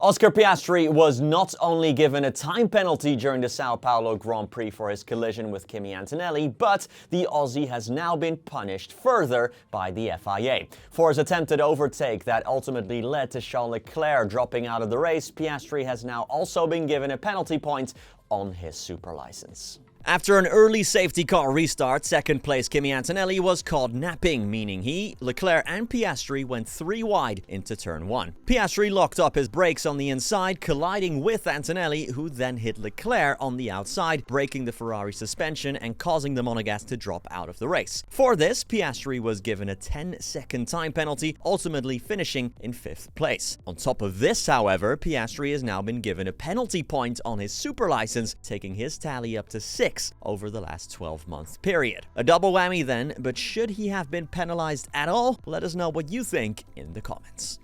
Oscar Piastri was not only given a time penalty during the Sao Paulo Grand Prix for his collision with Kimi Antonelli, but the Aussie has now been punished further by the FIA. For his attempted overtake that ultimately led to Charles Leclerc dropping out of the race, Piastri has now also been given a penalty point on his super license. After an early safety car restart, second place Kimi Antonelli was caught napping, meaning he, Leclerc and Piastri went 3 wide into turn 1. Piastri locked up his brakes on the inside, colliding with Antonelli, who then hit Leclerc on the outside, breaking the Ferrari suspension and causing the Monegasque to drop out of the race. For this, Piastri was given a 10-second time penalty, ultimately finishing in 5th place. On top of this, however, Piastri has now been given a penalty point on his super license, taking his tally up to 6 over the last 12-month period. A double whammy then, but should he have been penalized at all? Let us know what you think in the comments.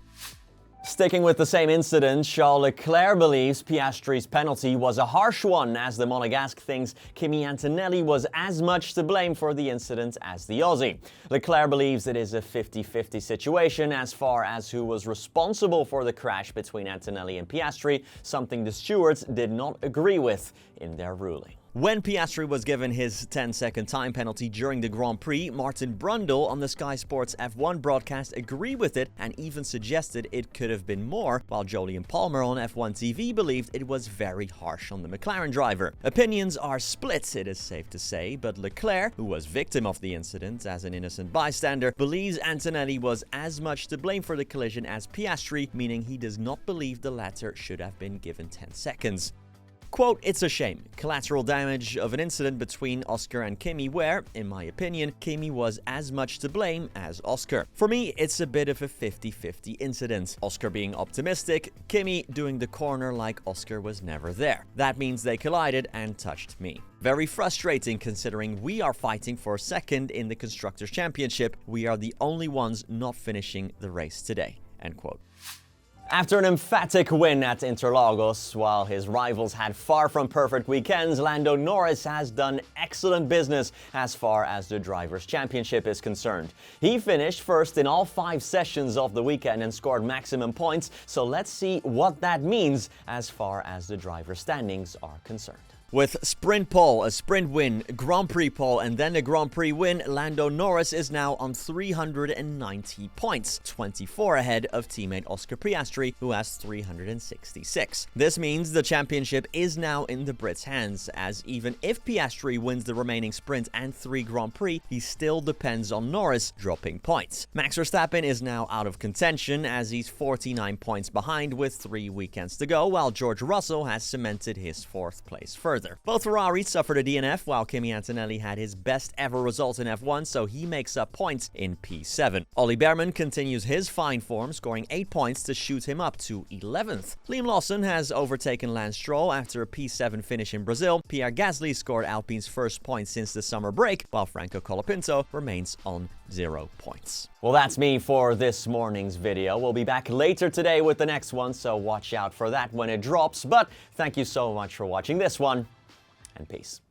Sticking with the same incident, Charles Leclerc believes Piastri's penalty was a harsh one, as the Monegasque thinks Kimi Antonelli was as much to blame for the incident as the Aussie. Leclerc believes it is a 50-50 situation as far as who was responsible for the crash between Antonelli and Piastri, something the stewards did not agree with in their ruling. When Piastri was given his 10-second time penalty during the Grand Prix, Martin Brundle on the Sky Sports F1 broadcast agreed with it and even suggested it could have been more, while Jolyon Palmer on F1 TV believed it was very harsh on the McLaren driver. Opinions are split, it is safe to say, but Leclerc, who was victim of the incident as an innocent bystander, believes Antonelli was as much to blame for the collision as Piastri, meaning he does not believe the latter should have been given 10 seconds. Quote, "It's a shame. Collateral damage of an incident between Oscar and Kimi where, in my opinion, Kimi was as much to blame as Oscar. For me, it's a bit of a 50-50 incident. Oscar being optimistic, Kimi doing the corner like Oscar was never there. That means they collided and touched me. Very frustrating considering we are fighting for second in the Constructors' Championship. We are the only ones not finishing the race today." End quote. After an emphatic win at Interlagos, while his rivals had far from perfect weekends, Lando Norris has done excellent business as far as the Drivers' Championship is concerned. He finished first in all 5 sessions of the weekend and scored maximum points, so let's see what that means as far as the driver standings are concerned. With sprint pole, a sprint win, Grand Prix pole, and then a Grand Prix win, Lando Norris is now on 390 points, 24 ahead of teammate Oscar Piastri, who has 366. This means the championship is now in the Brits' hands, as even if Piastri wins the remaining sprint and 3 Grand Prix, he still depends on Norris dropping points. Max Verstappen is now out of contention, as he's 49 points behind with 3 weekends to go, while George Russell has cemented his 4th place further. Both Ferraris suffered a DNF, while Kimi Antonelli had his best ever result in F1, so he makes up points in P7. Ollie Behrman continues his fine form, scoring 8 points to shoot him up to 11th. Liam Lawson has overtaken Lance Stroll after a P7 finish in Brazil. Pierre Gasly scored Alpine's first point since the summer break, while Franco Colapinto remains on 0 points. Well, that's me for this morning's video. We'll be back later today with the next one, so watch out for that when it drops. But thank you so much for watching this one, and peace.